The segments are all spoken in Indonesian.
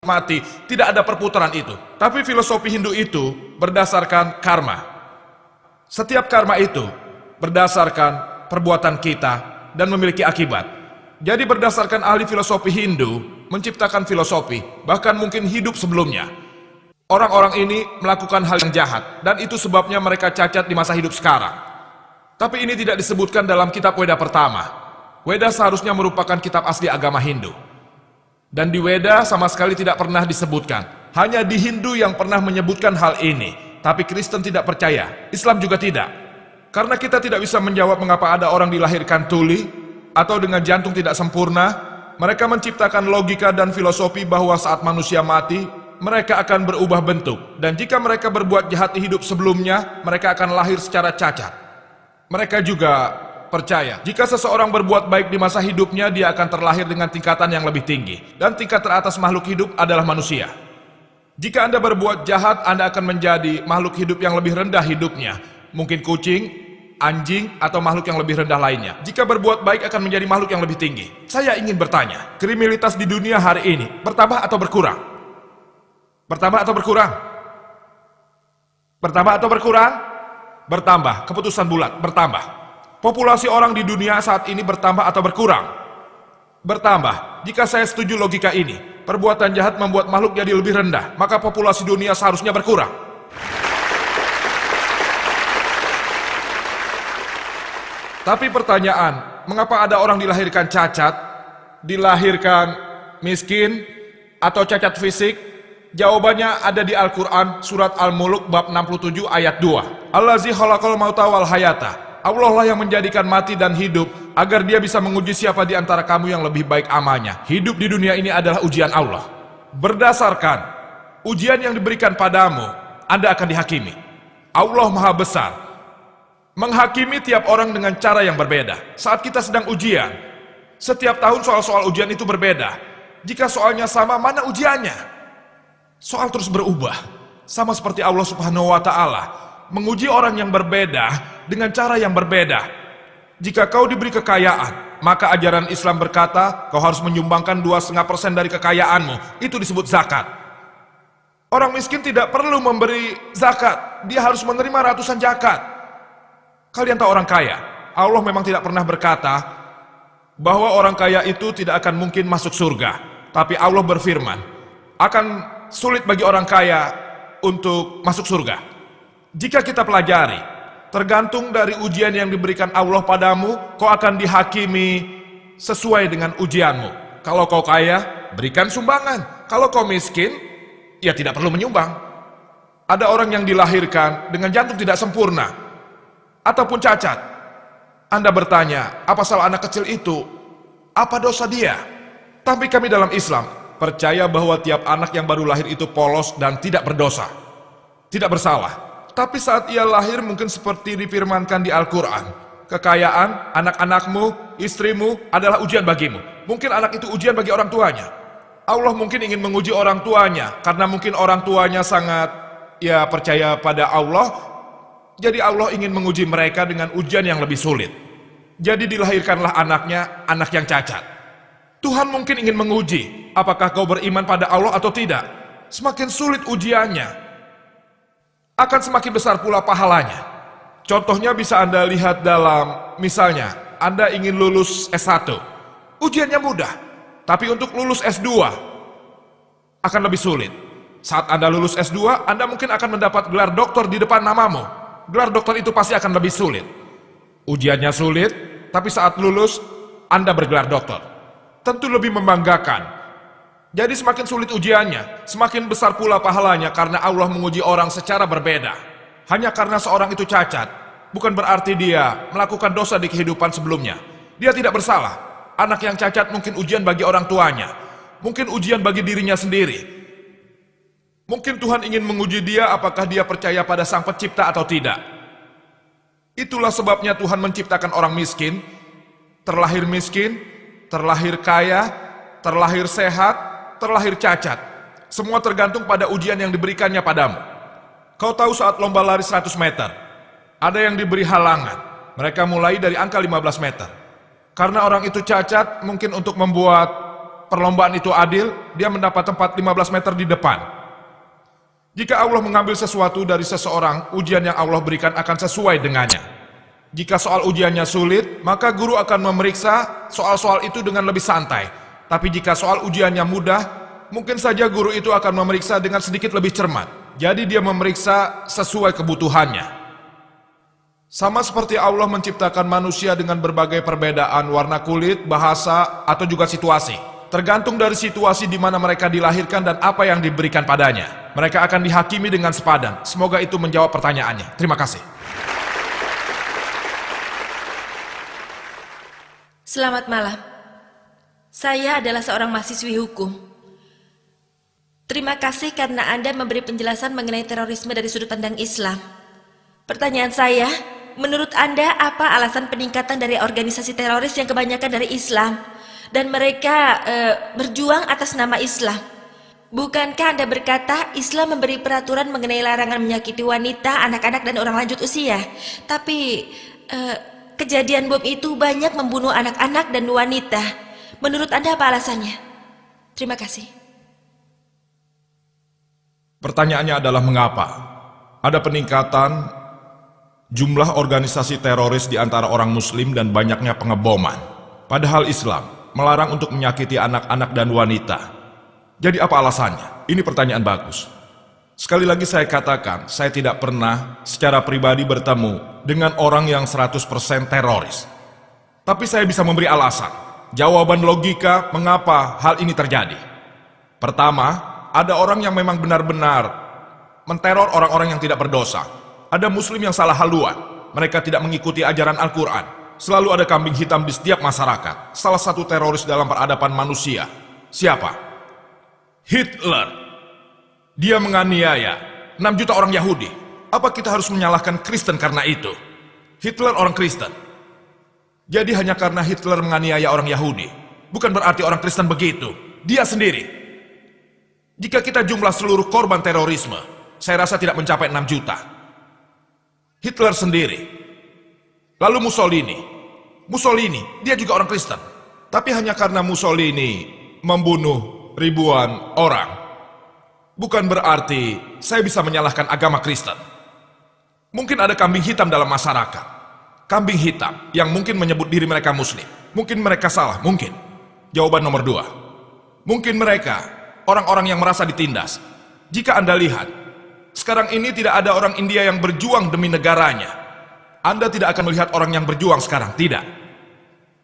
mati, tidak ada perputaran itu. Tapi filosofi Hindu itu berdasarkan karma. Setiap karma itu berdasarkan perbuatan kita dan memiliki akibat. Jadi berdasarkan ahli filosofi Hindu menciptakan filosofi, bahkan mungkin hidup sebelumnya. Orang-orang ini melakukan hal yang jahat, dan itu sebabnya mereka cacat di masa hidup sekarang. Tapi ini tidak disebutkan dalam kitab Weda pertama. Weda seharusnya merupakan kitab asli agama Hindu. Dan di Weda sama sekali tidak pernah disebutkan. Hanya di Hindu yang pernah menyebutkan hal ini. Tapi Kristen tidak percaya, Islam juga tidak. Karena kita tidak bisa menjawab mengapa ada orang dilahirkan tuli, atau dengan jantung tidak sempurna. Mereka menciptakan logika dan filosofi bahwa saat manusia mati, mereka akan berubah bentuk. Dan jika mereka berbuat jahat di hidup sebelumnya, mereka akan lahir secara cacat. Mereka juga percaya, jika seseorang berbuat baik di masa hidupnya, dia akan terlahir dengan tingkatan yang lebih tinggi. Dan tingkat teratas makhluk hidup adalah manusia. Jika Anda berbuat jahat, Anda akan menjadi makhluk hidup yang lebih rendah hidupnya. Mungkin kucing, anjing, atau makhluk yang lebih rendah lainnya. Jika berbuat baik akan menjadi makhluk yang lebih tinggi. Saya ingin bertanya, kriminalitas di dunia hari ini bertambah atau berkurang? Bertambah atau berkurang? Bertambah atau berkurang? Bertambah, keputusan bulat, bertambah. Populasi orang di dunia saat ini bertambah atau berkurang? Bertambah. Jika saya setuju logika ini, perbuatan jahat membuat makhluk jadi lebih rendah, maka populasi dunia seharusnya berkurang. Tapi pertanyaan, mengapa ada orang dilahirkan cacat, dilahirkan miskin, atau cacat fisik? Jawabannya ada di Al-Quran, surat Al-Mulk bab 67 ayat 2. Allazi khalaqal mauta wal hayata. Allah lah yang menjadikan mati dan hidup, agar dia bisa menguji siapa di antara kamu yang lebih baik amalnya. Hidup di dunia ini adalah ujian Allah. Berdasarkan ujian yang diberikan padamu, Anda akan dihakimi. Allah Maha Besar menghakimi tiap orang dengan cara yang berbeda. Saat kita sedang ujian, setiap tahun soal-soal ujian itu berbeda. Jika soalnya sama, mana ujiannya? Soal terus berubah. Sama seperti Allah Subhanahu wa Ta'ala menguji orang yang berbeda dengan cara yang berbeda. Jika kau diberi kekayaan, maka ajaran Islam berkata kau harus menyumbangkan 2,5% dari kekayaanmu. Itu disebut zakat. Orang miskin tidak perlu memberi zakat, dia harus menerima ratusan zakat. Kalian tahu orang kaya, Allah memang tidak pernah berkata bahwa orang kaya itu tidak akan mungkin masuk surga. Tapi Allah berfirman, akan sulit bagi orang kaya untuk masuk surga. Jika kita pelajari, tergantung dari ujian yang diberikan Allah padamu, kau akan dihakimi sesuai dengan ujianmu. Kalau kau kaya, berikan sumbangan. Kalau kau miskin, ya tidak perlu menyumbang. Ada orang yang dilahirkan dengan jantung tidak sempurna, ataupun cacat. Anda bertanya, apa salah anak kecil itu? Apa dosa dia? Tapi kami dalam Islam percaya bahwa tiap anak yang baru lahir itu polos dan tidak berdosa, tidak bersalah. Tapi saat ia lahir mungkin seperti difirmankan di Al-Quran, kekayaan, anak-anakmu, istrimu adalah ujian bagimu. Mungkin anak itu ujian bagi orang tuanya. Allah mungkin ingin menguji orang tuanya, karena mungkin orang tuanya sangat percaya pada Allah. Jadi Allah ingin menguji mereka dengan ujian yang lebih sulit. Jadi dilahirkanlah anaknya, anak yang cacat. Tuhan mungkin ingin menguji, apakah kau beriman pada Allah atau tidak. Semakin sulit ujiannya, akan semakin besar pula pahalanya. Contohnya bisa Anda lihat dalam, misalnya, Anda ingin lulus S1. Ujiannya mudah, tapi untuk lulus S2 akan lebih sulit. Saat Anda lulus S2, Anda mungkin akan mendapat gelar doktor di depan namamu. Gelar doktor itu pasti akan lebih sulit. Ujiannya sulit, tapi saat lulus, Anda bergelar doktor. Tentu lebih membanggakan. Jadi semakin sulit ujiannya, semakin besar pula pahalanya karena Allah menguji orang secara berbeda. Hanya karena seorang itu cacat, bukan berarti dia melakukan dosa di kehidupan sebelumnya. Dia tidak bersalah. Anak yang cacat mungkin ujian bagi orang tuanya, mungkin ujian bagi dirinya sendiri. Mungkin Tuhan ingin menguji dia apakah dia percaya pada Sang Pencipta atau tidak. Itulah sebabnya Tuhan menciptakan orang miskin, terlahir kaya, terlahir sehat, terlahir cacat. Semua tergantung pada ujian yang diberikannya padamu. Kau tahu saat lomba lari 100 meter, ada yang diberi halangan. Mereka mulai dari angka 15 meter. Karena orang itu cacat, mungkin untuk membuat perlombaan itu adil, dia mendapat tempat 15 meter di depan. Jika Allah mengambil sesuatu dari seseorang, ujian yang Allah berikan akan sesuai dengannya. Jika soal ujiannya sulit, maka guru akan memeriksa soal-soal itu dengan lebih santai. Tapi jika soal ujiannya mudah, mungkin saja guru itu akan memeriksa dengan sedikit lebih cermat. Jadi dia memeriksa sesuai kebutuhannya. Sama seperti Allah menciptakan manusia dengan berbagai perbedaan warna kulit, bahasa, atau juga situasi. Tergantung dari situasi di mana mereka dilahirkan dan apa yang diberikan padanya. Mereka akan dihakimi dengan sepadan. Semoga itu menjawab pertanyaannya. Terima kasih. Selamat malam. Saya adalah seorang mahasiswi hukum. Terima kasih karena Anda memberi penjelasan mengenai terorisme dari sudut pandang Islam. Pertanyaan saya, menurut Anda apa alasan peningkatan dari organisasi teroris yang kebanyakan dari Islam dan mereka berjuang atas nama Islam? Bukankah Anda berkata Islam memberi peraturan mengenai larangan menyakiti wanita, anak-anak, dan orang lanjut usia? Tapi kejadian bom itu banyak membunuh anak-anak dan wanita. Menurut Anda apa alasannya? Terima kasih. Pertanyaannya adalah mengapa ada peningkatan jumlah organisasi teroris di antara orang muslim dan banyaknya pengeboman. Padahal Islam melarang untuk menyakiti anak-anak dan wanita. Jadi apa alasannya? Ini pertanyaan bagus. Sekali lagi saya katakan, saya tidak pernah secara pribadi bertemu dengan orang yang 100% teroris. Tapi saya bisa memberi alasan, jawaban logika mengapa hal ini terjadi. Pertama, ada orang yang memang benar-benar menteror orang-orang yang tidak berdosa. Ada muslim yang salah haluan, mereka tidak mengikuti ajaran Al-Quran. Selalu ada kambing hitam di setiap masyarakat. Salah satu teroris dalam peradaban manusia. Siapa? Hitler. Dia menganiaya 6 juta orang Yahudi. Apa kita harus menyalahkan Kristen karena itu? Hitler orang Kristen. Jadi hanya karena Hitler menganiaya orang Yahudi, bukan berarti orang Kristen begitu. Dia sendiri. Jika kita jumlah seluruh korban terorisme, saya rasa tidak mencapai 6 juta. Hitler sendiri. Lalu Mussolini, dia juga orang Kristen. Tapi hanya karena Mussolini membunuh ribuan orang, bukan berarti saya bisa menyalahkan agama Kristen. Mungkin ada kambing hitam dalam masyarakat. Kambing hitam yang mungkin menyebut diri mereka muslim. Mungkin mereka salah, mungkin. Jawaban nomor 2. Mungkin mereka orang-orang yang merasa ditindas. Jika Anda lihat, sekarang ini tidak ada orang India yang berjuang demi negaranya. Anda tidak akan melihat orang yang berjuang sekarang, tidak.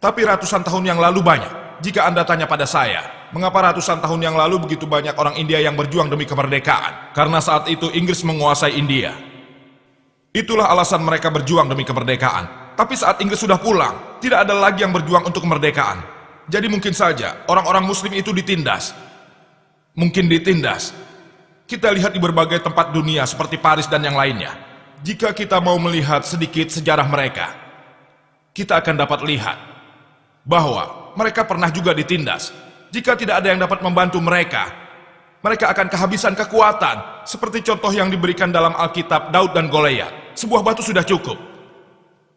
Tapi ratusan tahun yang lalu banyak. Jika Anda tanya pada saya, mengapa ratusan tahun yang lalu begitu banyak orang India yang berjuang demi kemerdekaan? Karena saat itu Inggris menguasai India. Itulah alasan mereka berjuang demi kemerdekaan. Tapi saat Inggris sudah pulang, tidak ada lagi yang berjuang untuk kemerdekaan. Jadi mungkin saja orang-orang muslim itu ditindas. Mungkin ditindas. Kita lihat di berbagai tempat dunia seperti Paris dan yang lainnya. Jika kita mau melihat sedikit sejarah mereka, kita akan dapat lihat bahwa mereka pernah juga ditindas. Jika tidak ada yang dapat membantu mereka, mereka akan kehabisan kekuatan. Seperti contoh yang diberikan dalam Alkitab Daud dan Goliat. Sebuah batu sudah cukup.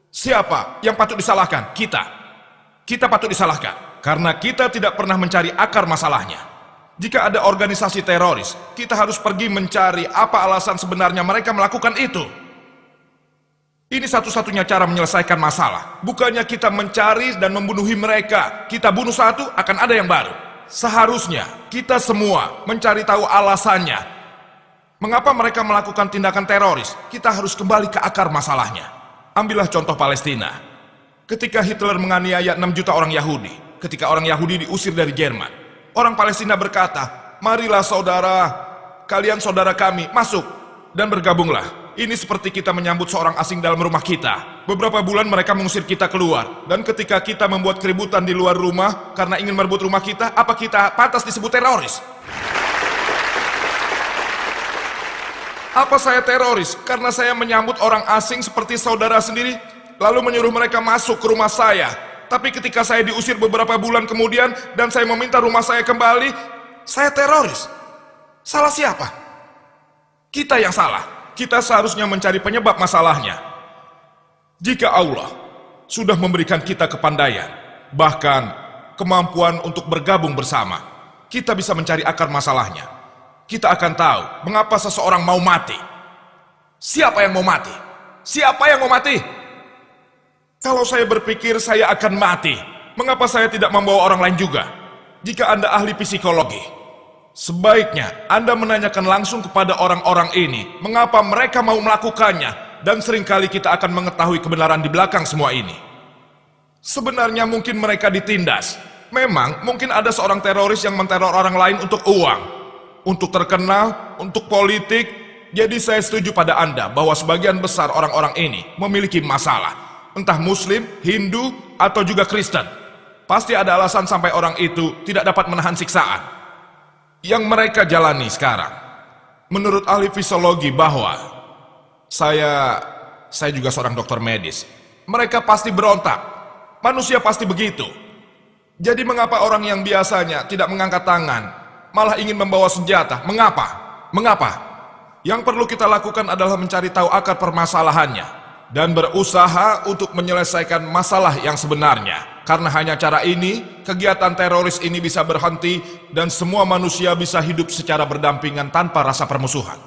Siapa yang patut disalahkan? Kita. Kita patut disalahkan karena kita tidak pernah mencari akar masalahnya. Jika ada organisasi teroris, kita harus pergi mencari apa alasan sebenarnya mereka melakukan itu. Ini satu-satunya cara menyelesaikan masalah. Bukannya kita mencari dan membunuhi mereka. Kita bunuh satu, akan ada yang baru. Seharusnya kita semua mencari tahu alasannya. Mengapa mereka melakukan tindakan teroris? Kita harus kembali ke akar masalahnya. Ambillah contoh Palestina. Ketika Hitler menganiaya 6 juta orang Yahudi, ketika orang Yahudi diusir dari Jerman, orang Palestina berkata, marilah saudara, kalian saudara kami, masuk dan bergabunglah. Ini seperti kita menyambut seorang asing dalam rumah kita. Beberapa bulan mereka mengusir kita keluar. Dan ketika kita membuat keributan di luar rumah karena ingin merebut rumah kita, apa kita pantas disebut teroris? Apa saya teroris karena saya menyambut orang asing seperti saudara sendiri, lalu menyuruh mereka masuk ke rumah saya? Tapi ketika saya diusir beberapa bulan kemudian dan saya meminta rumah saya kembali, saya teroris. Salah siapa? Kita yang salah. Kita seharusnya mencari penyebab masalahnya. Jika Allah sudah memberikan kita kepandaian, bahkan kemampuan untuk bergabung bersama, kita bisa mencari akar masalahnya. Kita akan tahu mengapa seseorang mau mati. Siapa yang mau mati? Siapa yang mau mati? Kalau saya berpikir saya akan mati, mengapa saya tidak membawa orang lain juga? Jika Anda ahli psikologi, sebaiknya Anda menanyakan langsung kepada orang-orang ini mengapa mereka mau melakukannya, dan seringkali kita akan mengetahui kebenaran di belakang semua ini. Sebenarnya mungkin mereka ditindas. Memang mungkin ada seorang teroris yang menteror orang lain untuk uang, untuk terkenal, untuk politik. Jadi saya setuju pada Anda bahwa sebagian besar orang-orang ini memiliki masalah. Entah Muslim, Hindu, atau juga Kristen. Pasti ada alasan sampai orang itu tidak dapat menahan siksaan yang mereka jalani sekarang. Menurut ahli fisiologi bahwa saya juga seorang dokter medis. Mereka pasti berontak. Manusia pasti begitu. Jadi mengapa orang yang biasanya tidak mengangkat tangan malah ingin membawa senjata? Mengapa? Mengapa? Yang perlu kita lakukan adalah mencari tahu akar permasalahannya dan berusaha untuk menyelesaikan masalah yang sebenarnya. Karena hanya cara ini, kegiatan teroris ini bisa berhenti dan semua manusia bisa hidup secara berdampingan tanpa rasa permusuhan.